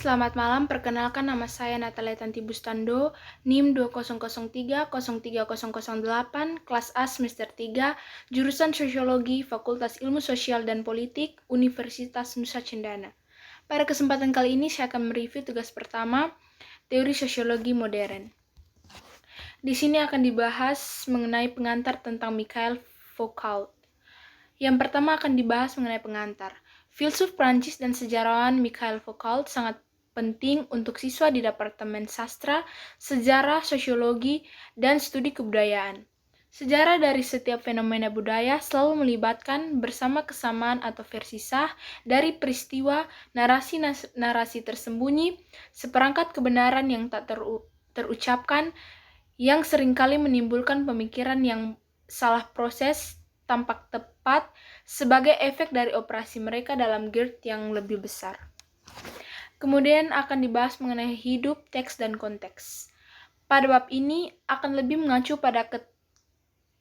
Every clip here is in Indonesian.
Selamat malam, perkenalkan nama saya Natalia Tanti Bustando, NIM 2003-03008, kelas A semester 3, jurusan Sosiologi, Fakultas Ilmu Sosial dan Politik, Universitas Nusa Cendana. Pada kesempatan kali ini saya akan mereview tugas pertama, teori sosiologi modern. Di sini akan dibahas mengenai pengantar tentang Michael Foucault. Yang pertama akan dibahas mengenai pengantar. Filsuf Prancis dan sejarawan Michael Foucault sangat penting untuk siswa di Departemen Sastra, Sejarah, Sosiologi, dan Studi Kebudayaan. Sejarah dari setiap fenomena budaya selalu melibatkan bersama kesamaan atau versi sah dari peristiwa, narasi tersembunyi, seperangkat kebenaran yang tak terucapkan, yang seringkali menimbulkan pemikiran yang salah proses tampak tepat sebagai efek dari operasi mereka dalam GERD yang lebih besar. Kemudian akan dibahas mengenai hidup, teks, dan konteks. Pada bab ini akan lebih mengacu pada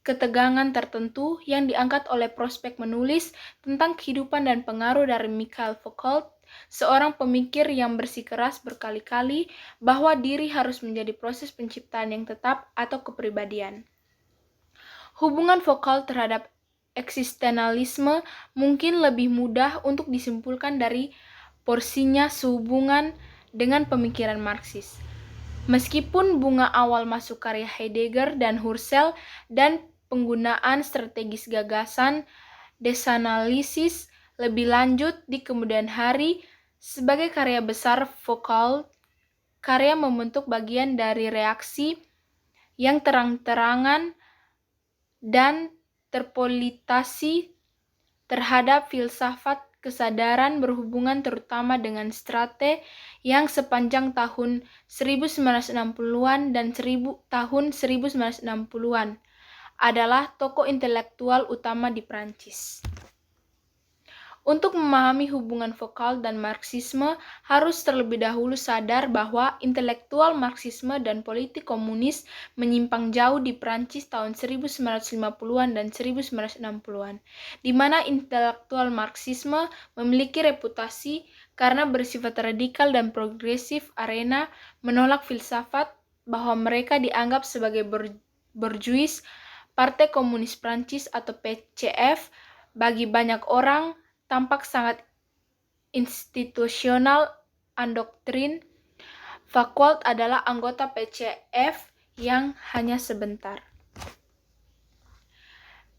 ketegangan tertentu yang diangkat oleh prospek menulis tentang kehidupan dan pengaruh dari Michael Foucault, seorang pemikir yang bersikeras berkali-kali bahwa diri harus menjadi proses penciptaan yang tetap atau kepribadian. Hubungan Foucault terhadap eksistensialisme mungkin lebih mudah untuk disimpulkan dari porsinya sehubungan dengan pemikiran Marxis. Meskipun bunga awal masuk karya Heidegger dan Husserl dan penggunaan strategis gagasan desanalisis lebih lanjut di kemudian hari sebagai karya besar Foucault, karya membentuk bagian dari reaksi yang terang-terangan dan terpolitisasi terhadap filsafat kesadaran berhubungan terutama dengan Strate yang sepanjang tahun 1960-an dan tahun 1960-an adalah tokoh intelektual utama di Prancis. Untuk memahami hubungan Foucault dan Marxisme, harus terlebih dahulu sadar bahwa intelektual Marxisme dan politik komunis menyimpang jauh di Prancis tahun 1950-an dan 1960-an, di mana intelektual Marxisme memiliki reputasi karena bersifat radikal dan progresif arena menolak filsafat bahwa mereka dianggap sebagai bourgeois. Partai Komunis Prancis atau PCF bagi banyak orang tampak sangat institusional andoktrin. Foucault adalah anggota PCF yang hanya sebentar.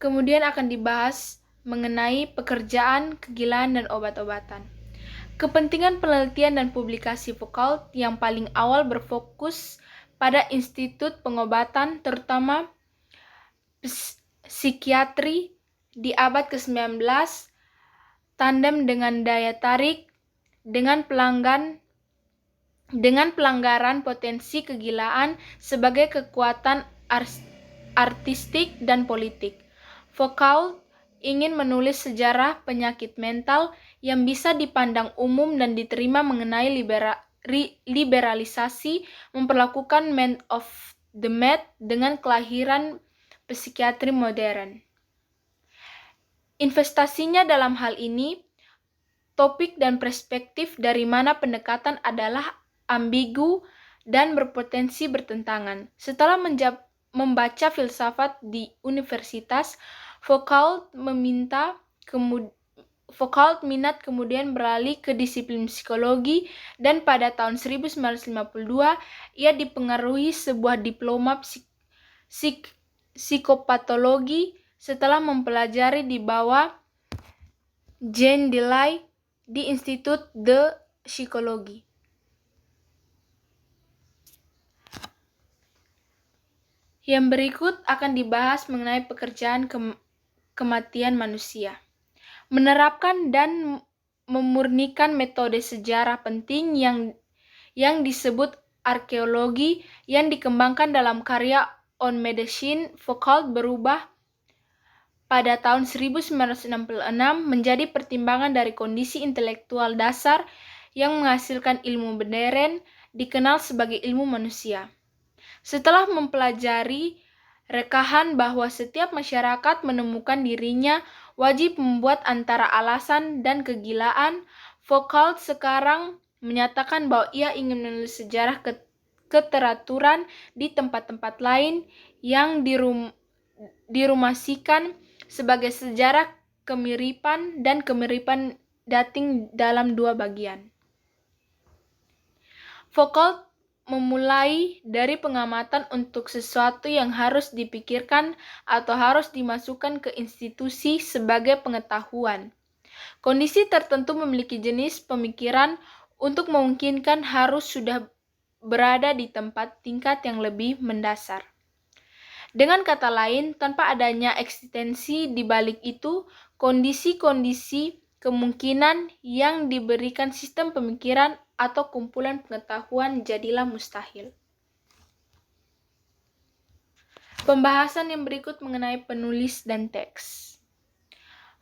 Kemudian akan dibahas mengenai pekerjaan, kegilaan, dan obat-obatan. Kepentingan penelitian dan publikasi Foucault yang paling awal berfokus pada institut pengobatan, terutama psikiatri di abad ke-19, tandem dengan daya tarik, dengan pelanggaran potensi kegilaan sebagai kekuatan artistik dan politik. Foucault ingin menulis sejarah penyakit mental yang bisa dipandang umum dan diterima mengenai liberalisasi memperlakukan man of the mad dengan kelahiran psikiatri modern. Investasinya dalam hal ini, topik dan perspektif dari mana pendekatan adalah ambigu dan berpotensi bertentangan. Setelah membaca filsafat di universitas, Foucault minat kemudian beralih ke disiplin psikologi dan pada tahun 1952 ia dipengaruhi sebuah diploma psikopatologi setelah mempelajari di bawah Jean Delay di Institut de Psychologie. Yang berikut akan dibahas mengenai pekerjaan kematian manusia. Menerapkan dan memurnikan metode sejarah penting yang disebut arkeologi yang dikembangkan dalam karya On Medicine. Foucault berubah pada tahun 1966 menjadi pertimbangan dari kondisi intelektual dasar yang menghasilkan ilmu modern dikenal sebagai ilmu manusia. Setelah mempelajari rekahan bahwa setiap masyarakat menemukan dirinya wajib membuat antara alasan dan kegilaan, Foucault sekarang menyatakan bahwa ia ingin menulis sejarah keteraturan di tempat-tempat lain yang dirumasikan sebagai sejarah kemiripan dan kemiripan dating dalam dua bagian. Foucault memulai dari pengamatan untuk sesuatu yang harus dipikirkan atau harus dimasukkan ke institusi sebagai pengetahuan. Kondisi tertentu memiliki jenis pemikiran untuk memungkinkan harus sudah berada di tingkat yang lebih mendasar. Dengan kata lain, tanpa adanya eksistensi di balik itu, kondisi-kondisi kemungkinan yang diberikan sistem pemikiran atau kumpulan pengetahuan jadilah mustahil. Pembahasan yang berikut mengenai penulis dan teks.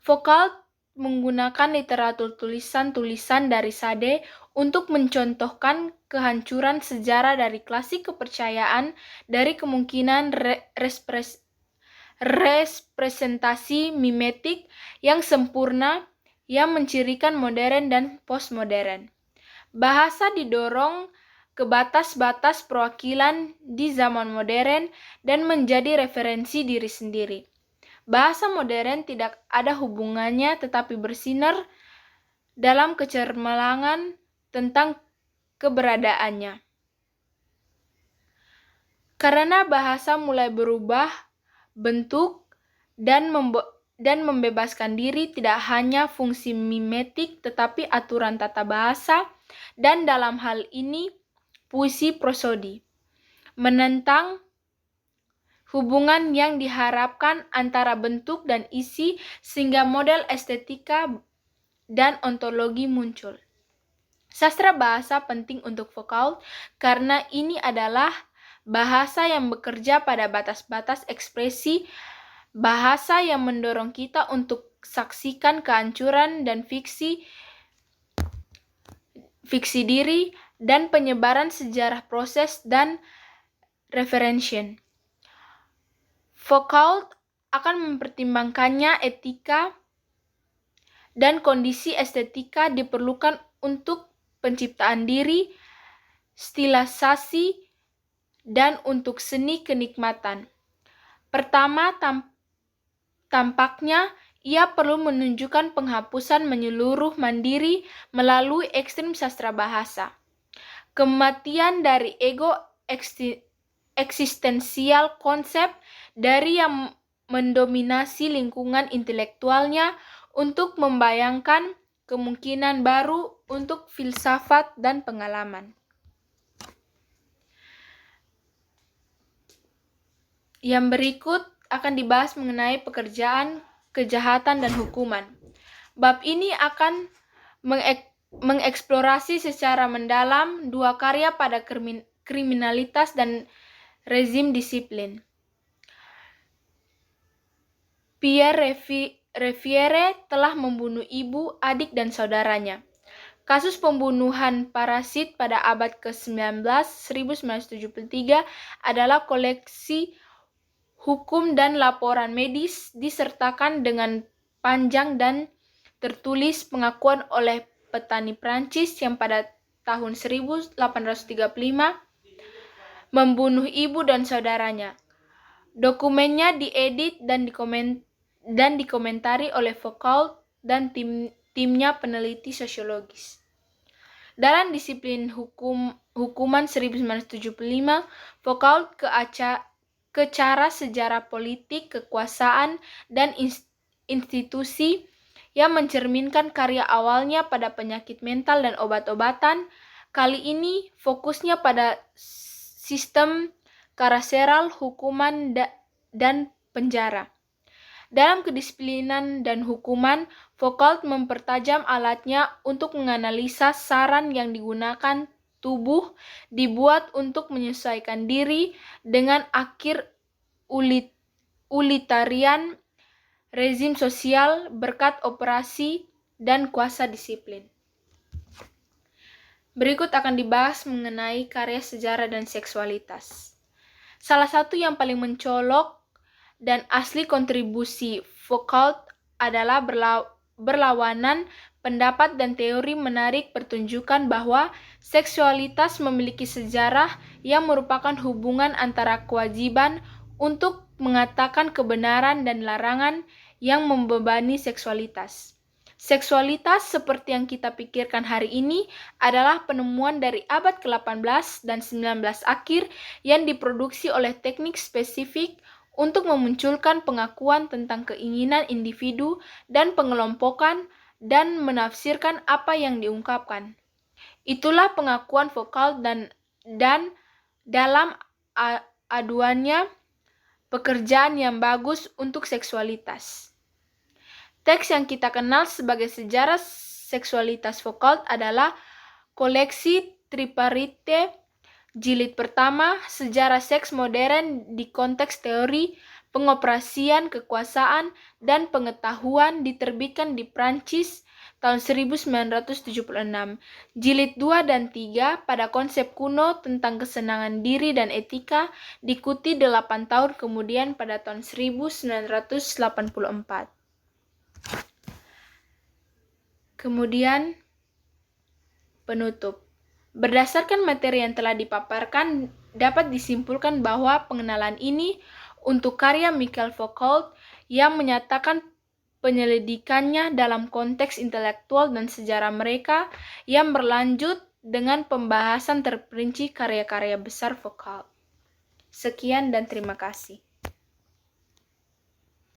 Foucault menggunakan literatur tulisan-tulisan dari Sade untuk mencontohkan kehancuran sejarah dari klasik kepercayaan dari kemungkinan representasi mimetik yang sempurna yang mencirikan modern dan postmodern. Bahasa didorong ke batas-batas perwakilan di zaman modern dan menjadi referensi diri sendiri. Bahasa modern tidak ada hubungannya tetapi bersinar dalam kecermelangan tentang keberadaannya. Karena bahasa mulai berubah bentuk dan membebaskan diri tidak hanya fungsi mimetik tetapi aturan tata bahasa dan dalam hal ini puisi prosodi. Menentang hubungan yang diharapkan antara bentuk dan isi sehingga model estetika dan ontologi muncul. Sastra bahasa penting untuk Foucault karena ini adalah bahasa yang bekerja pada batas-batas ekspresi, bahasa yang mendorong kita untuk saksikan kehancuran dan fiksi diri dan penyebaran sejarah proses dan referensian. Foucault akan mempertimbangkannya etika dan kondisi estetika diperlukan untuk penciptaan diri, stilisasi, dan untuk seni kenikmatan. Pertama, tampaknya ia perlu menunjukkan penghapusan menyeluruh mandiri melalui ekstrim sastra bahasa. Kematian dari ego eksistensial konsep dari yang mendominasi lingkungan intelektualnya untuk membayangkan kemungkinan baru untuk filsafat dan pengalaman. Yang berikut akan dibahas mengenai pekerjaan, kejahatan, dan hukuman. Bab ini akan mengeksplorasi secara mendalam dua karya pada kriminalitas dan rezim disiplin. Pierre Riviere telah membunuh ibu, adik, dan saudaranya. Kasus pembunuhan parasit pada abad ke-19, 1973, adalah koleksi hukum dan laporan medis disertakan dengan panjang dan tertulis pengakuan oleh petani Prancis yang pada tahun 1835 membunuh ibu dan saudaranya. Dokumennya diedit dan dikomentari oleh Foucault dan timnya peneliti sosiologis. Dalam disiplin hukuman 1975, Foucault ke cara sejarah politik, kekuasaan, dan institusi yang mencerminkan karya awalnya pada penyakit mental dan obat-obatan. Kali ini fokusnya pada sistem karaseral, hukuman, dan penjara. Dalam kedisiplinan dan hukuman, Foucault mempertajam alatnya untuk menganalisa saran yang digunakan tubuh dibuat untuk menyesuaikan diri dengan akhir utilitarian rezim sosial berkat operasi dan kuasa disiplin. Berikut akan dibahas mengenai karya sejarah dan seksualitas. Salah satu yang paling mencolok dan asli kontribusi Foucault adalah berlawanan pendapat dan teori menarik pertunjukan bahwa seksualitas memiliki sejarah yang merupakan hubungan antara kewajiban untuk mengatakan kebenaran dan larangan yang membebani seksualitas. Seksualitas seperti yang kita pikirkan hari ini adalah penemuan dari abad ke-18 dan 19 akhir yang diproduksi oleh teknik spesifik untuk memunculkan pengakuan tentang keinginan individu dan pengelompokan dan menafsirkan apa yang diungkapkan. Itulah pengakuan vokal dan dalam aduannya pekerjaan yang bagus untuk seksualitas. Teks yang kita kenal sebagai sejarah seksualitas vokal adalah koleksi Tripartite jilid pertama, Sejarah Seks Modern di Konteks Teori, Pengoperasian Kekuasaan, dan Pengetahuan diterbitkan di Prancis tahun 1976. Jilid 2 dan 3 pada konsep kuno tentang kesenangan diri dan etika diikuti 8 tahun kemudian pada tahun 1984. Kemudian penutup. Berdasarkan materi yang telah dipaparkan, dapat disimpulkan bahwa pengenalan ini untuk karya Michael Foucault yang menyatakan penyelidikannya dalam konteks intelektual dan sejarah mereka yang berlanjut dengan pembahasan terperinci karya-karya besar Foucault. Sekian dan terima kasih.